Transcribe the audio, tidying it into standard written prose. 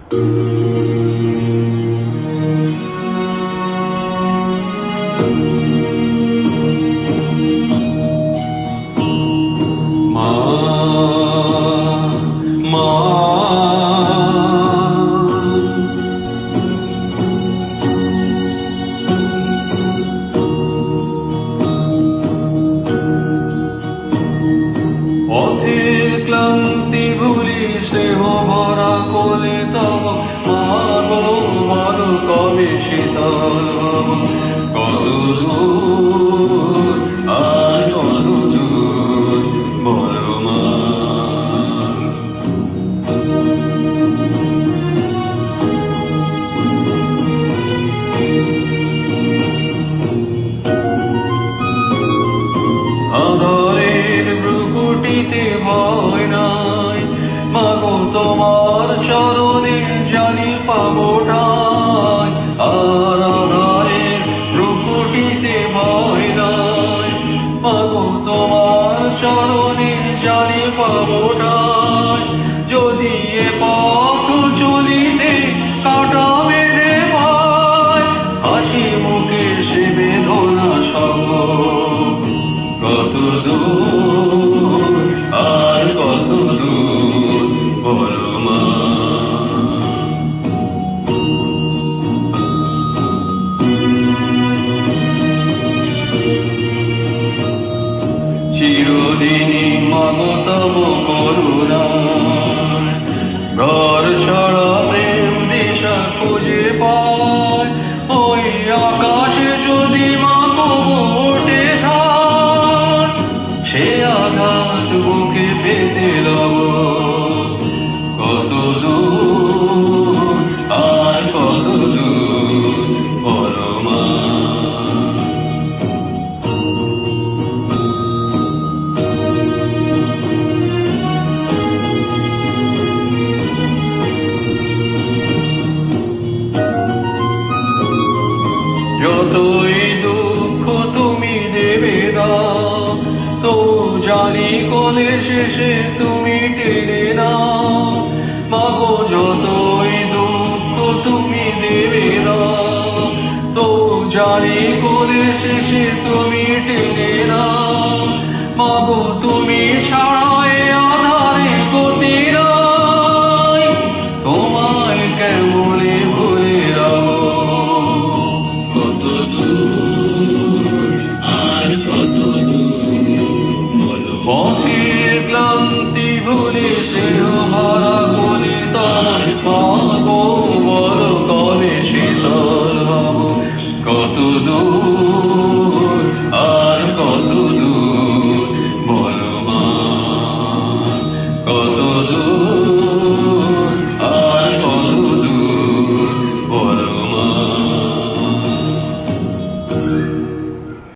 মা মা পথের ক্লান্তি ভুলি স্নেহ ভরা কোলে তব মাগো বলো কবে শীতল হব কত দূর আর কত দূর বলো মা আধারের ভ্রুকুটিতে ভয় নাই মাগো তোমার চরণে জানি পাবো ঠাঁই আর আধারের ভ্রুকুটিতে ভয় নাই মাগো তোমার চরণে জানি পাবো ঠাঁই যদি এ পথ চলিতে কাটা বেঁধে পায় হাসি মুখে সে বেদনা সব কত দূর আর কত দূর বলো মা চিরদিনই মাগো তব করুণায় ঘর ছাড়া প্রেম দিশা খুঁজে পায় ওই আকাশে যদি মাগো ওঠে ঝড় সে আঘাত বুকে পেতে লব কত দূর আর কত দূর বলো মা যতই দুঃখ তুমি দেবে দাও তো জানি কোলে শেষে তুমি টেনে নাও মাগো যতই দুঃখ তুমি দেবে দাও তো জানি কোলে শেষে তুমি টেনে নাও মাগো তুমি ছাড়া এ আধারে গতি নাই তোমায় কেমনে ভুলে যাবো পথের ক্লান্তি ভুলে স্নেহ ভরা কোলে তার পাগো বলো কবে শীতল হব কত দূর